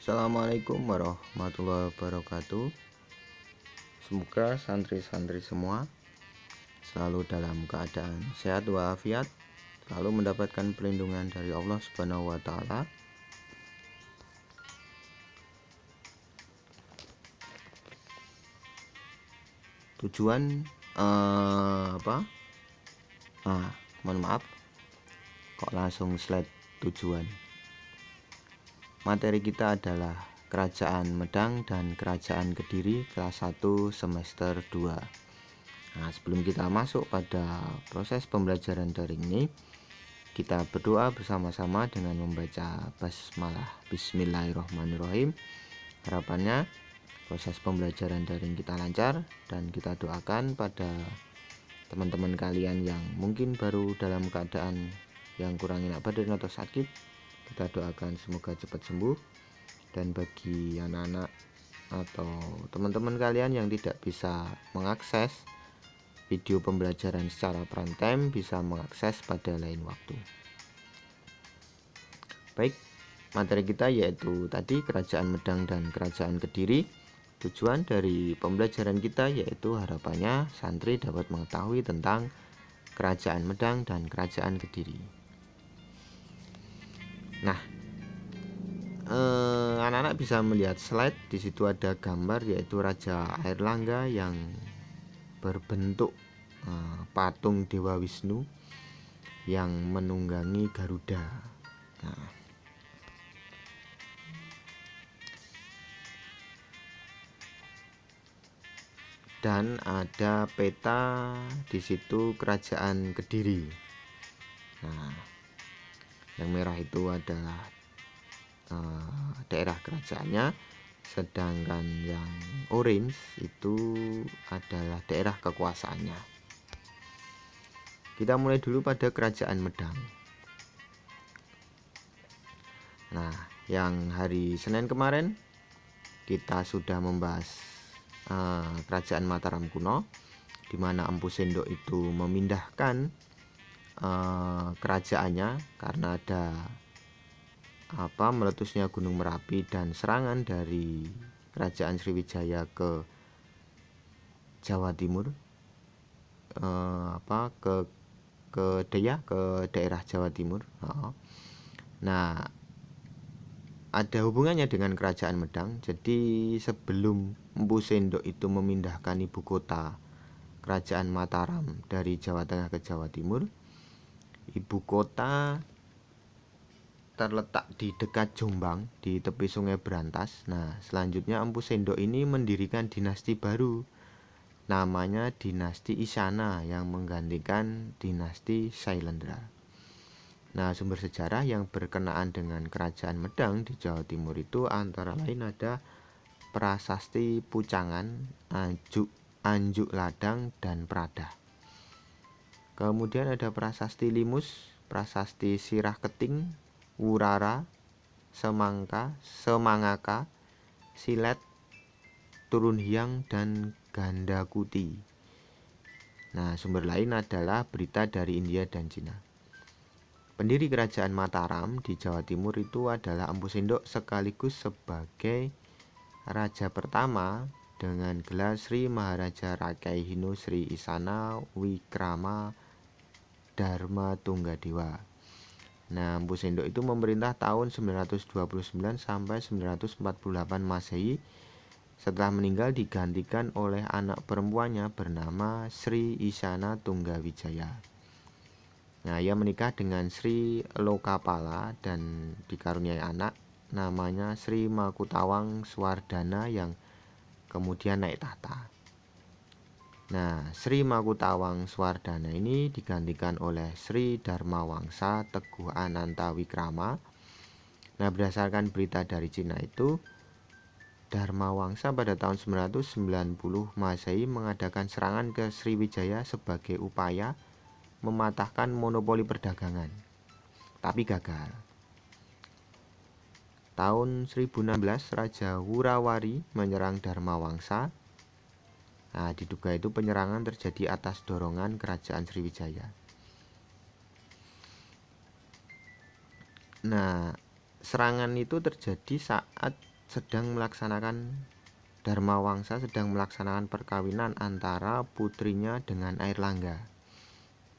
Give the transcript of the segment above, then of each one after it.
Assalamualaikum warahmatullahi wabarakatuh. Semoga santri-santri semua selalu dalam keadaan sehat walafiat, selalu mendapatkan perlindungan dari Allah Subhanahu wa taala. Tujuan mohon maaf kok langsung slide tujuan. Materi kita adalah Kerajaan Medang dan Kerajaan Kediri kelas 1 semester 2. Nah, sebelum kita masuk pada proses pembelajaran daring ini, kita berdoa bersama-sama dengan membaca basmalah. Bismillahirrahmanirrahim. Harapannya proses pembelajaran daring kita lancar, dan kita doakan pada teman-teman kalian yang mungkin baru dalam keadaan yang kurang enak badan atau sakit, kita doakan semoga cepat sembuh. Dan bagi anak-anak atau teman-teman kalian yang tidak bisa mengakses video pembelajaran secara prime time, bisa mengakses pada lain waktu. Baik, materi kita yaitu tadi Kerajaan Medang dan Kerajaan Kediri. Tujuan dari pembelajaran kita yaitu harapannya santri dapat mengetahui tentang Kerajaan Medang dan Kerajaan Kediri. Nah, anak-anak bisa melihat slide. Di situ ada gambar yaitu Raja Airlangga yang berbentuk patung Dewa Wisnu yang menunggangi Garuda. Nah, dan ada peta di situ Kerajaan Kediri. Nah, yang merah itu adalah daerah kerajaannya, sedangkan yang orange itu adalah daerah kekuasaannya. Kita mulai dulu pada Kerajaan Medang. Nah, yang hari Senin kemarin kita sudah membahas Kerajaan Mataram kuno, di mana Empu Sendok itu memindahkan kerajaannya karena ada meletusnya Gunung Merapi dan serangan dari Kerajaan Sriwijaya ke Jawa Timur, ke daerah Jawa Timur. Nah, ada hubungannya dengan Kerajaan Medang. Jadi sebelum Empu Sendok itu memindahkan ibu kota Kerajaan Mataram dari Jawa Tengah ke Jawa Timur, ibu kota terletak di dekat Jombang di tepi Sungai Brantas. Nah, selanjutnya Empu Sendok ini mendirikan dinasti baru, namanya dinasti Isana, yang menggantikan dinasti Sailendra. Nah, sumber sejarah yang berkenaan dengan Kerajaan Medang di Jawa Timur itu antara lain ada Prasasti Pucangan, Anjuk Ladang, dan Pradah. Kemudian ada Prasasti Limus, Prasasti Sirah Keting, Wurara, Semangaka, Silet, Turun Hyang, dan Gandakuti. Nah, sumber lain adalah berita dari India dan Cina. Pendiri Kerajaan Mataram di Jawa Timur itu adalah Empu Sendok, sekaligus sebagai raja pertama dengan gelar Sri Maharaja Rakai Hinu Sri Isana Wikrama Dharma Tunggadewa. Nah, Empu Sendok itu memerintah tahun 929 sampai 948 Masehi. Setelah meninggal digantikan oleh anak perempuannya bernama Sri Isana Tunggawijaya. Nah, ia menikah dengan Sri Lokapala dan dikaruniai anak namanya Sri Makutawang Swardana yang kemudian naik tahta. Nah, Sri Makutawang Swardana ini digantikan oleh Sri Dharmawangsa Teguh Ananta Wikrama. Nah, berdasarkan berita dari Cina itu, Dharmawangsa pada tahun 990 Masehi mengadakan serangan ke Sriwijaya sebagai upaya mematahkan monopoli perdagangan, tapi gagal. Tahun 1016 Raja Wurawari menyerang Dharmawangsa. Nah, diduga itu penyerangan terjadi atas dorongan Kerajaan Sriwijaya. Nah, serangan itu terjadi saat Dharmawangsa sedang melaksanakan perkawinan antara putrinya dengan Airlangga,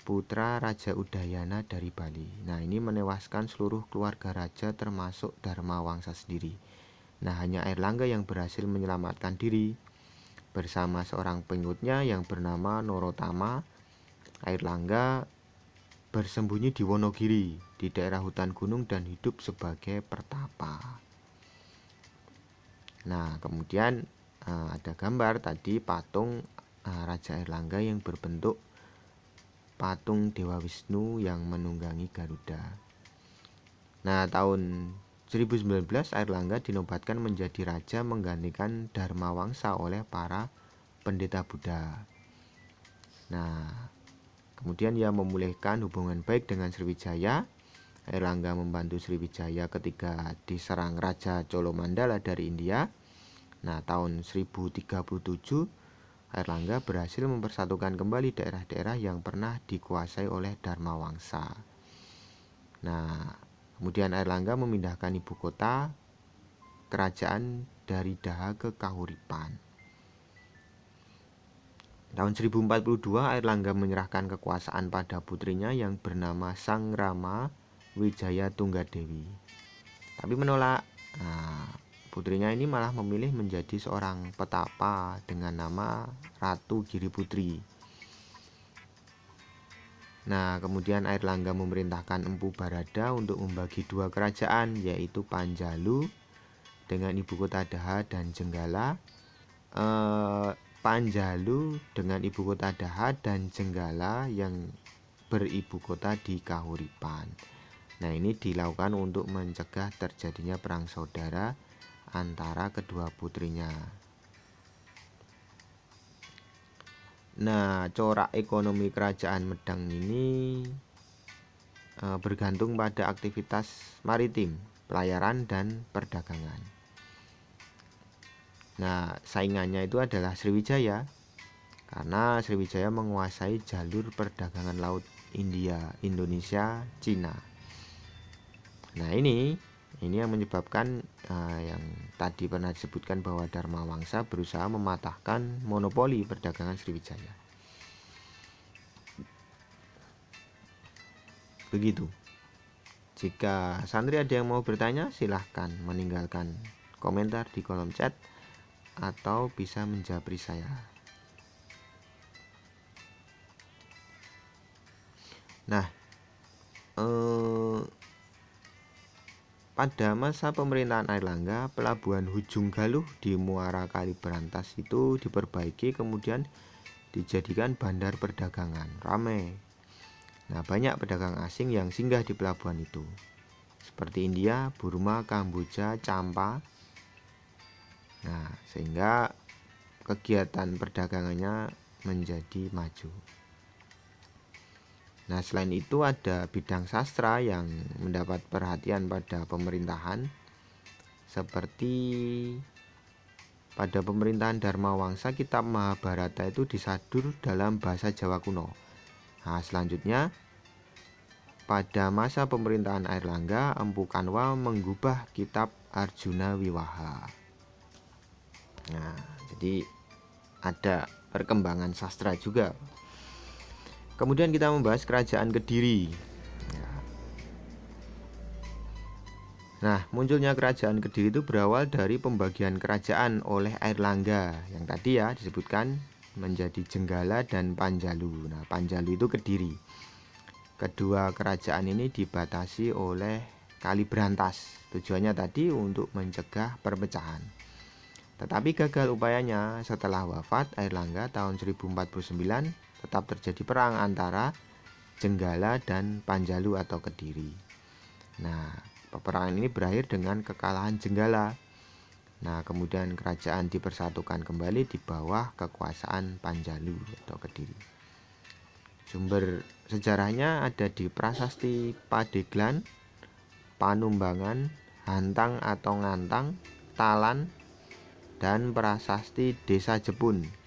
putra Raja Udayana dari Bali. Nah, ini menewaskan seluruh keluarga raja termasuk Dharmawangsa sendiri. Nah, hanya Airlangga yang berhasil menyelamatkan diri bersama seorang pengikutnya yang bernama Norotama. Airlangga bersembunyi di Wonogiri di daerah hutan gunung dan hidup sebagai pertapa. Nah, kemudian ada gambar tadi patung Raja Airlangga yang berbentuk patung Dewa Wisnu yang menunggangi Garuda. Nah, tahun 1019 Airlangga dinobatkan menjadi raja menggantikan Dharmawangsa oleh para pendeta Buddha. Nah, kemudian ia memulihkan hubungan baik dengan Sriwijaya. Airlangga membantu Sriwijaya ketika diserang Raja Colomandala dari India. Nah, tahun 1037 Airlangga berhasil mempersatukan kembali daerah-daerah yang pernah dikuasai oleh Dharmawangsa. Nah, kemudian Airlangga memindahkan ibu kota kerajaan dari Daha ke Kahuripan. Tahun 1042 Airlangga menyerahkan kekuasaan pada putrinya yang bernama Sang Rama Wijaya Tunggadewi. Tapi menolak. Nah, putrinya ini malah memilih menjadi seorang petapa dengan nama Ratu Giriputri. Nah, kemudian Airlangga memerintahkan Empu Barada untuk membagi dua kerajaan, yaitu Panjalu dengan ibu kota Daha dan Jenggala. Panjalu dengan ibu kota Daha dan Jenggala yang beribu kota di Kahuripan. Nah, ini dilakukan untuk mencegah terjadinya perang saudara antara kedua putrinya. Nah, corak ekonomi kerajaan Medang ini bergantung pada aktivitas maritim, pelayaran, dan perdagangan. Nah, saingannya itu adalah Sriwijaya, karena Sriwijaya menguasai jalur perdagangan laut India, Indonesia, Cina. Nah, ini yang menyebabkan yang tadi pernah disebutkan bahwa Dharmawangsa berusaha mematahkan monopoli perdagangan Sriwijaya. Begitu. Jika santri ada yang mau bertanya, silahkan meninggalkan komentar di kolom chat atau bisa menjapri saya. Nah, pada masa pemerintahan Airlangga, pelabuhan Hujung Galuh di Muara Kaliberantas itu diperbaiki, kemudian dijadikan bandar perdagangan, ramai. Nah, banyak pedagang asing yang singgah di pelabuhan itu, seperti India, Burma, Kamboja, Champa. Nah, sehingga kegiatan perdagangannya menjadi maju. Nah, selain itu ada bidang sastra yang mendapat perhatian pada pemerintahan, seperti pada pemerintahan Dharmawangsa kitab Mahabharata itu disadur dalam bahasa Jawa kuno. Nah, selanjutnya pada masa pemerintahan Airlangga, Empu Kanwa menggubah kitab Arjuna Wiwaha. Nah, jadi ada perkembangan sastra juga. Kemudian kita membahas kerajaan Kediri. Nah, munculnya kerajaan Kediri itu berawal dari pembagian kerajaan oleh Airlangga yang tadi ya disebutkan menjadi Jenggala dan Panjalu. Nah, Panjalu itu Kediri. Kedua kerajaan ini dibatasi oleh Kaliberantas. Tujuannya tadi untuk mencegah perpecahan. Tetapi gagal upayanya. Setelah wafat Airlangga tahun 1049, tetap terjadi perang antara Jenggala dan Panjalu atau Kediri. Nah, peperangan ini berakhir dengan kekalahan Jenggala. Nah, kemudian kerajaan dipersatukan kembali di bawah kekuasaan Panjalu atau Kediri. Sumber sejarahnya ada di Prasasti Padeglan, Panumbangan, Hantang atau Ngantang, Talan, dan Prasasti Desa Jepun.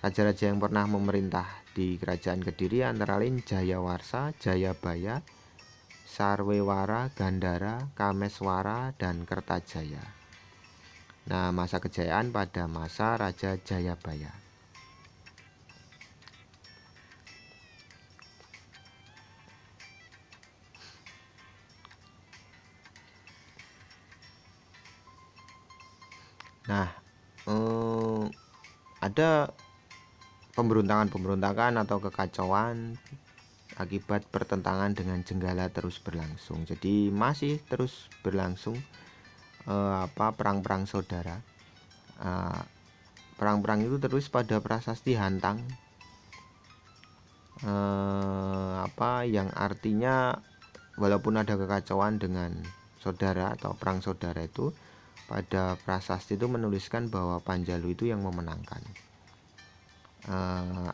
Raja-raja yang pernah memerintah di kerajaan Kediri antara lain Jayawarsa, Jayabaya, Sarwewara, Gandhara, Kameswara, dan Kertajaya. Nah, masa kejayaan pada masa Raja Jayabaya. Nah, ada pemberontakan atau kekacauan akibat pertentangan dengan Jenggala terus berlangsung. Jadi masih terus berlangsung perang-perang saudara. Perang-perang itu terus pada prasasti Hantang, yang artinya walaupun ada kekacauan dengan saudara atau perang saudara itu, pada prasasti itu menuliskan bahwa Panjalu itu yang memenangkan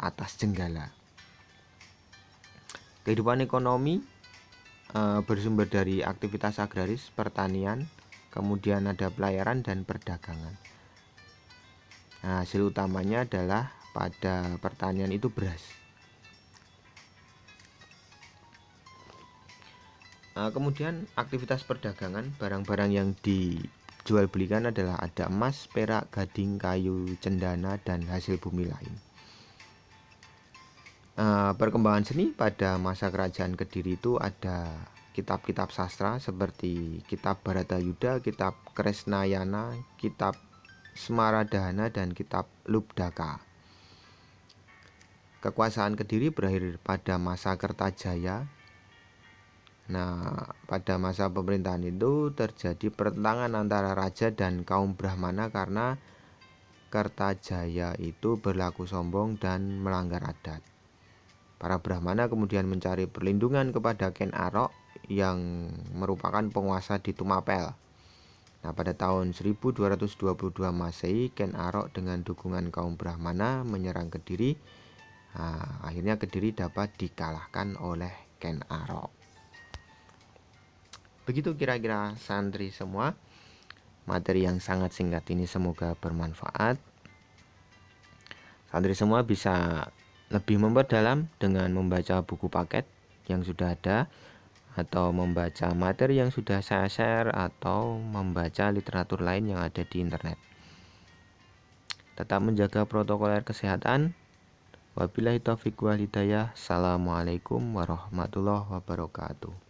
atas Jenggala. Kehidupan ekonomi bersumber dari aktivitas agraris, pertanian, kemudian ada pelayaran dan perdagangan. Nah, hasil utamanya adalah pada pertanian itu beras. Kemudian aktivitas perdagangan, barang-barang yang dijual belikan adalah ada emas, perak, gading, kayu, cendana, dan hasil bumi lain. Perkembangan seni pada masa kerajaan Kediri itu ada kitab-kitab sastra seperti kitab Bharatayuda, kitab Kresnayana, kitab Semaradhana, dan kitab Lubdaka. Kekuasaan Kediri berakhir pada masa Kertajaya. Nah, pada masa pemerintahan itu terjadi pertentangan antara raja dan kaum Brahmana karena Kertajaya itu berlaku sombong dan melanggar adat. Para Brahmana kemudian mencari perlindungan kepada Ken Arok yang merupakan penguasa di Tumapel. Nah, pada tahun 1222 Masehi, Ken Arok dengan dukungan kaum Brahmana menyerang Kediri. Nah, akhirnya Kediri dapat dikalahkan oleh Ken Arok. Begitu kira-kira santri semua. Materi yang sangat singkat ini semoga bermanfaat. Santri semua bisa lebih memperdalam dengan membaca buku paket yang sudah ada, atau membaca materi yang sudah saya share, atau membaca literatur lain yang ada di internet. Tetap menjaga protokol kesehatan. Wabillahi taufiq wal hidayah. Assalamualaikum warahmatullahi wabarakatuh.